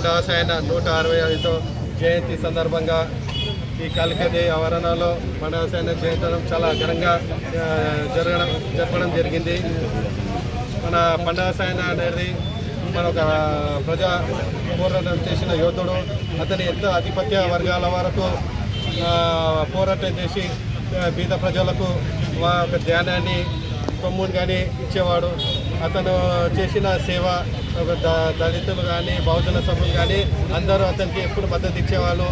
పండవసాయన 165వ జయంతి సందర్భంగా ఈ కలికది ఆవరణలో పండవసాయన జయంతి చాలా ఘనంగా జరపడం జరిగింది. మన పండవసాయన అనేది మన ఒక ప్రజా పోరాటం చేసిన యోధుడు. అతని ఎంతో ఆధిపత్య వర్గాల వరకు పోరాటం చేసి బీద ప్రజలకు ఒక ధ్యానాన్ని సొమ్ముని కానీ ఇచ్చేవాడు. అతను చేసిన సేవ దళితులు కానీ బహుజన సభ్యులు కానీ అందరూ అతనికి ఎప్పుడు మద్దతు ఇచ్చేవాళ్ళు.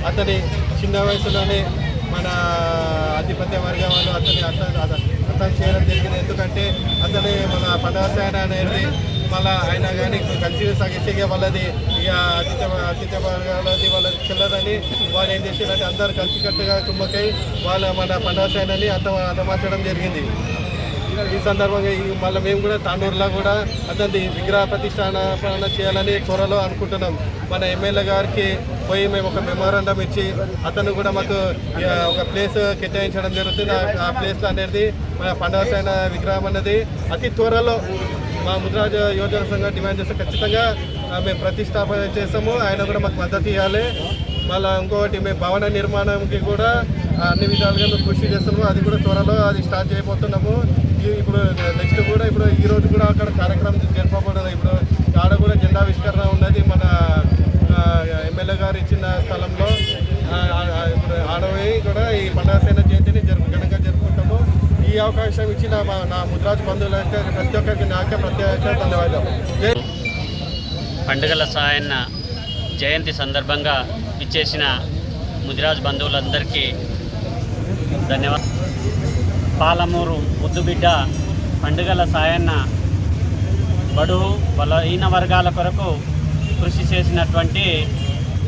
అతని చిన్న వయసులోనే మన ఆధిపత్య వర్గం వాళ్ళు అతను చేయడం జరిగింది. ఎందుకంటే అతని మన పండవసాయన అనేది మళ్ళీ ఆయన కానీ కంటిన్యూ సాగిస్తే వాళ్ళది ఇక అతిథ్య వర్గాలది వాళ్ళది చెల్లదని వాళ్ళు ఏం చేశారంటే అందరూ కలిసికట్టుగా కుమ్మకై వాళ్ళ మన పండవసాయనని హతమార్చడం జరిగింది. ఈ సందర్భంగా మళ్ళీ మేము కూడా తాండూరులో కూడా అతని విగ్రహ ప్రతిష్టాపన చేయాలని త్వరలో అనుకుంటున్నాం. మన ఎమ్మెల్యే గారికి పోయి మేము ఒక మెమోరాండం ఇచ్చి అతను కూడా మాకు ఒక ప్లేస్ కేటాయించడం జరుగుతుంది. ఆ ప్లేస్లో అనేది మన పండవసాయన విగ్రహం అనేది అతి త్వరలో మా ముదిరాజ్ యువజన సంఘం డిమాండ్ చేస్తే ఖచ్చితంగా మేము ప్రతిష్టాపన చేస్తాము. ఆయన కూడా మాకు మద్దతు ఇవ్వాలి. మళ్ళీ ఇంకొకటి మేము భవన నిర్మాణంకి కూడా అన్ని విధాలుగా మేము కృషి చేస్తున్నాము. అది కూడా త్వరలో అది స్టార్ట్ చేయబోతున్నాము. ఇప్పుడు నెక్స్ట్ కూడా ఇప్పుడు ఈరోజు కూడా అక్కడ కార్యక్రమం జరపబడదు. ఇప్పుడు ఆడ కూడా జెండావిష్కరణ ఉన్నది. మన ఎమ్మెల్యే గారు ఇచ్చిన స్థలంలో ఇప్పుడు ఆడవి కూడా ఈ పండవసాయన జయంతిని ఘనంగా జరుపుకుంటాము. ఈ అవకాశం ఇచ్చిన నా ముదిరాజ్ బంధువులంటే ప్రతి ఒక్కరికి నాకే ప్రత్యేక ధన్యవాదాలు. పండుగల సాయన్న జయంతి సందర్భంగా ఇచ్చేసిన ముదిరాజ్ బంధువులందరికీ ధన్యవాదాలు. పాలమూరు ముద్దుబిడ్డ పండుగల సాయన్న బడుగు బలహీన వర్గాల కొరకు కృషి చేసినటువంటి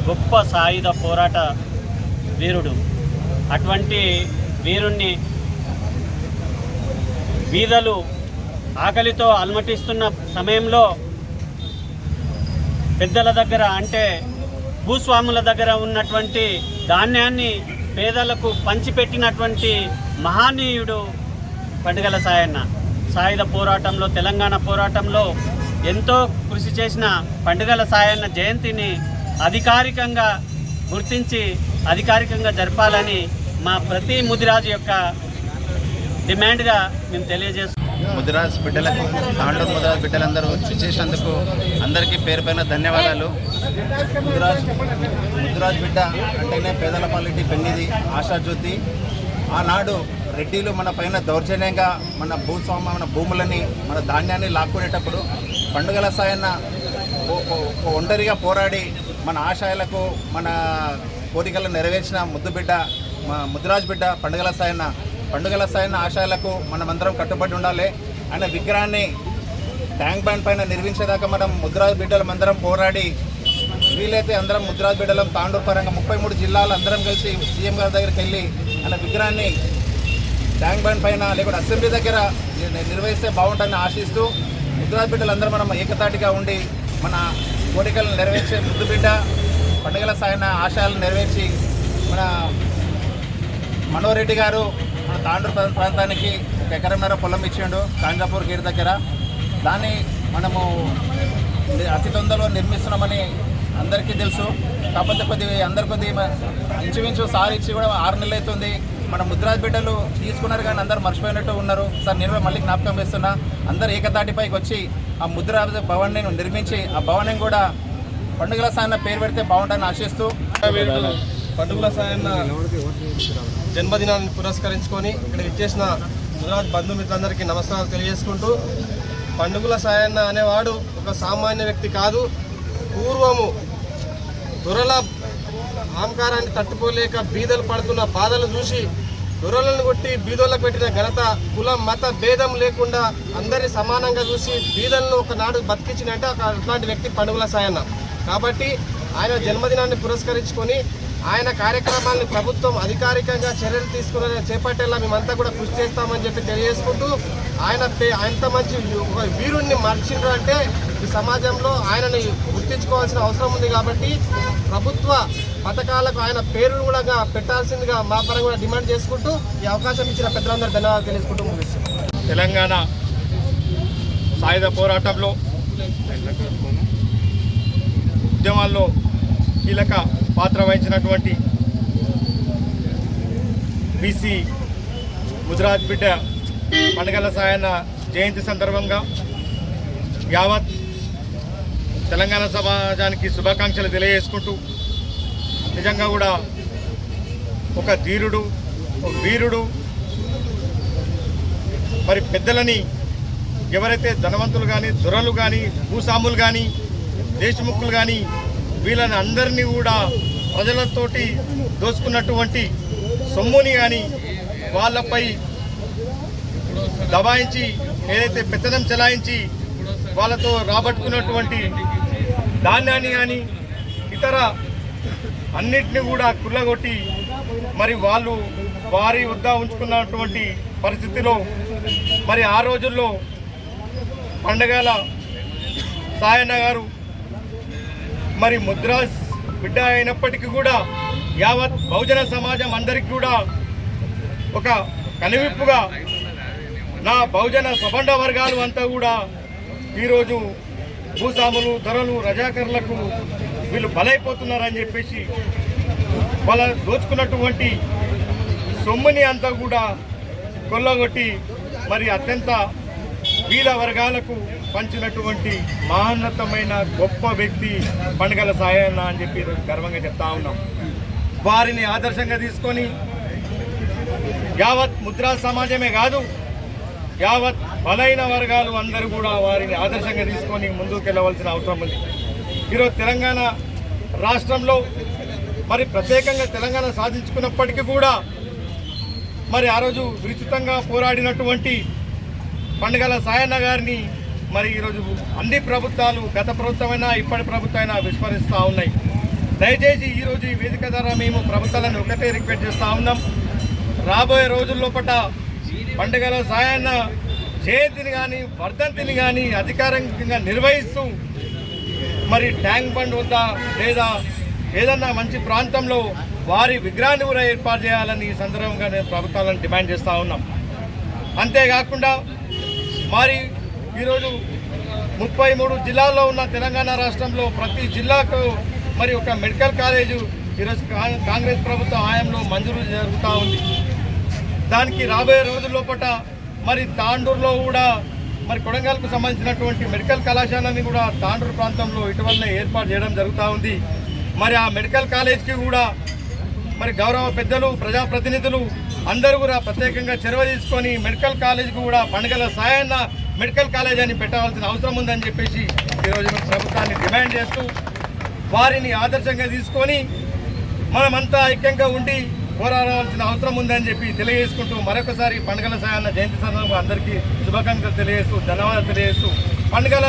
గొప్ప సాయుధ పోరాట వీరుడు. అటువంటి వీరుణ్ణి బీదలు ఆకలితో అలమటిస్తున్న సమయంలో పెద్దల దగ్గర అంటే భూస్వాముల దగ్గర ఉన్నటువంటి ధాన్యాన్ని పేదలకు పంచిపెట్టినటువంటి మహానీయుడు పండుగల సాయన్న. సాయుధ పోరాటంలో తెలంగాణ పోరాటంలో ఎంతో కృషి చేసిన పండుగల సాయన్న జయంతిని అధికారికంగా గుర్తించి అధికారికంగా జరపాలని మా ప్రతి ముదిరాజు యొక్క డిమాండ్గా మేము తెలియజేస్తున్నాం. ముదిరాజ్ బిడ్డలకు తాండూరు ముదిరాజ్ బిడ్డలందరూ చేసినందుకు అందరికీ పేరు పైన ధన్యవాదాలు. ముదిరాజ్ బిడ్డ అంటేనే పేదల పాలిటీ పెన్నిది ఆశాజ్యోతి. ఆనాడు రెడ్డిలు మన పైన దౌర్జన్యంగా మన భూములని మన ధాన్యాన్ని లాక్కునేటప్పుడు పండుగల సాయన్న ఒంటరిగా పోరాడి మన ఆశయాలకు మన కోరికలను నెరవేర్చిన ముద్దుబిడ్డ ముదిరాజ్ బిడ్డ పండుగల సాయన్న ఆశయాలకు మనమందరం కట్టుబడి ఉండాలి. ఆయన విగ్రహాన్ని ట్యాంక్ బండ్ పైన నిర్మించేదాకా మనం ముదిరాజ్ బిడ్డలం అందరం పోరాడి వీలైతే అందరం ముదిరాజ్ బిడ్డలం తాండూరు పరంగా 33 జిల్లాలు అందరం కలిసి సీఎం గారి దగ్గరికి వెళ్ళి ఆయన విగ్రహాన్ని ట్యాంక్ బండ్ పైన లేకపోతే అసెంబ్లీ దగ్గర నిర్వహిస్తే బాగుంటుందని ఆశిస్తూ ముదిరాజ్ బిడ్డలందరూ మనం ఏకతాటిగా ఉండి మన కోరికలను నెరవేర్చే ముద్దుబిడ్డ పండుగల సాయన్న ఆశయాలను నెరవేర్చి మన మనోరెడ్డి గారు మన తాండూరు ప్రాంతానికి 1 ఎకరంన్నర పొలం ఇచ్చిండు కాంజాపూర్ గేర్ దగ్గర. దాన్ని మనము అతి తొందరలో నిర్మిస్తున్నామని అందరికీ తెలుసు. కాకపోతే అందరు ఇంచుమించు సార్ ఇచ్చి కూడా 6 నెలలు అవుతుంది. మన ముదిరాజ్ బిడ్డలు తీసుకున్నారు కానీ అందరు మర్చిపోయినట్టు ఉన్నారు. సార్ నేను మళ్ళీ జ్ఞాపకం చేస్తున్నా, అందరు ఏకతాటిపైకి వచ్చి ఆ ముదిరాజ్ భవన్ని నిర్మించి ఆ భవనం కూడా పండుగల సాయన్న పేరు పెడితే బాగుంటుందని ఆశిస్తూ పండుగల సాయన్న జన్మదినాన్ని పురస్కరించుకొని ఇక్కడ ఇచ్చేసిన ముదిరాజ్ బంధుమిత్రులందరికీ నమస్కారాలు తెలియజేసుకుంటూ, పండుగల సాయన్న అనేవాడు ఒక సామాన్య వ్యక్తి కాదు. పూర్వము దొరల ఆంకారాన్ని తట్టుకోలేక బీదలు పడుతున్న బాధలు చూసి దొరలను కొట్టి బీదోళ్ళకు పెట్టిన ఘనత కులం మత భేదం లేకుండా అందరినీ సమానంగా చూసి బీదలను ఒకనాడు బతికించినట్టే అట్లాంటి వ్యక్తి పండుగల సాయన్న. కాబట్టి ఆయన జన్మదినాన్ని పురస్కరించుకొని ఆయన కార్యక్రమాలను ప్రభుత్వం అధికారికంగా చర్యలు చేపట్టేలా మేమంతా కూడా కృషి చేస్తామని చెప్పి తెలియజేసుకుంటూ, ఆయనంత మంచి ఒక వీరుణ్ణి మర్చిండ్రు అంటే ఈ సమాజంలో ఆయనని గుర్తించుకోవాల్సిన అవసరం ఉంది. కాబట్టి ప్రభుత్వ పథకాలకు ఆయన పేరు కూడా పెట్టాల్సిందిగా మా పరంగా కూడా డిమాండ్ చేసుకుంటూ ఈ అవకాశం ఇచ్చిన పెద్దలందరూ ధన్యవాదాలు తెలియజేసుకుంటూ ముగిస్తున్నాం. తెలంగాణ సాయుధ పోరాటంలో ఉద్యమాల్లో కీలక పాత్ర వహించినటువంటి బీసీ గుజరాత్ బిడ్డ పండుగల సాయన్న జయంతి సందర్భంగా యావత్ తెలంగాణ సమాజానికి శుభాకాంక్షలు తెలియజేసుకుంటూ నిజంగా కూడా ఒక ధీరుడు, ఒక వీరుడు, మరి పెద్దలని ఎవరైతే ధనవంతులు కానీ, దొరలు కానీ, భూస్వాములు కానీ, దేశముఖులు కానీ వీళ్ళని అందరినీ కూడా ప్రజలతోటి దోచుకున్నటువంటి సొమ్ముని కానీ వాళ్ళపై దబాయించి ఏదైతే పెత్తనం చెలాయించి వాళ్ళతో రాబట్టుకున్నటువంటి ధాన్యాన్ని కానీ ఇతర అన్నిటిని కూడా కుళ్ళగొట్టి మరి వాళ్ళు వారి వద్ద ఉంచుకున్నటువంటి పరిస్థితిలో మరి ఆ రోజుల్లో పండగల సాయన్న గారు మరి ముద్రాస్ బిడ్డ అయినప్పటికీ కూడా యావత్ బహుజన సమాజం అందరికీ కూడా ఒక కనువిప్పుగా నా బహుజన సబండ వర్గాలు అంతా కూడా ఈరోజు భూస్వాములు, ధరలు, రజాకర్లకు వీళ్ళు బలైపోతున్నారని చెప్పేసి వాళ్ళ దోచుకున్నటువంటి సొమ్ముని అంతా కూడా కొల్లగొట్టి మరి అత్యంత బీద వర్గాలకు పంచినటువంటి మహోన్నతమైన గొప్ప వ్యక్తి పండుగల సాయన్న అని చెప్పి గర్వంగా చెప్తా ఉన్నాం. వారిని ఆదర్శంగా తీసుకొని యావత్ ముద్రా సమాజమే కాదు, యావత్ బలైన వర్గాలు అందరూ కూడా వారిని ఆదర్శంగా తీసుకొని ముందుకెళ్ళవలసిన అవసరం ఉంది. ఈరోజు తెలంగాణ రాష్ట్రంలో మరి ప్రత్యేకంగా తెలంగాణ సాధించుకున్నప్పటికీ కూడా మరి ఆ రోజు విస్తృతంగా పోరాడినటువంటి పండుగల సాయన్న గారిని మరి ఈరోజు అన్ని ప్రభుత్వాలు, గత ప్రభుత్వమైనా ఇప్పటి ప్రభుత్వమైనా విస్మరిస్తూ ఉన్నాయి. దయచేసి ఈరోజు ఈ వేదిక ద్వారా మేము ప్రభుత్వాలను ఒకటే రిక్వెస్ట్ చేస్తూ ఉన్నాం. రాబోయే రోజుల్లోపట పండుగల సాయన్న జయంతిని కానీ, వర్ధంతిని కానీ అధికారికంగా నిర్వహిస్తూ మరి ట్యాంక్ బండ్ వద్ద లేదా ఏదన్నా మంచి ప్రాంతంలో వారి విగ్రహాన్ని కూడా ఏర్పాటు చేయాలని ఈ సందర్భంగా నేను ప్రభుత్వాలను డిమాండ్ చేస్తూ ఉన్నాం. అంతేకాకుండా మరి ఈరోజు 33 జిల్లాల్లో ఉన్న తెలంగాణ రాష్ట్రంలో ప్రతి జిల్లాకు మరి ఒక మెడికల్ కాలేజు ఈరోజు కాంగ్రెస్ ప్రభుత్వ హయాంలో మంజూరు జరుగుతూ ఉంది. దానికి రాబోయే రోజుల్లోపట మరి తాండూరులో కూడా మరి కొడంగల్కు సంబంధించినటువంటి మెడికల్ కళాశాలని కూడా తాండూరు ప్రాంతంలో ఇటీవలనే ఏర్పాటు చేయడం జరుగుతూ ఉంది. మరి ఆ మెడికల్ కాలేజ్కి కూడా మరి గౌరవ పెద్దలు, ప్రజాప్రతినిధులు అందరూ కూడా ప్రత్యేకంగా చొరవ తీసుకొని మెడికల్ కాలేజ్కి కూడా పండుగల సాయన్న మెడికల్ కాలేజ్ అని పెట్టవలసిన అవసరం ఉందని చెప్పేసి ఈరోజు ప్రభుత్వాన్ని డిమాండ్ చేస్తూ వారిని ఆదర్శంగా తీసుకొని మనమంతా ఐక్యంగా ఉండి పోరాడాల్సిన అవసరం ఉందని చెప్పి తెలియజేసుకుంటూ మరొకసారి పండుగల సాయన్న జయంతి సందర్భంగా అందరికీ శుభాకాంక్షలు తెలియజేస్తూ ధన్యవాదాలు తెలియజేస్తూ పండుగల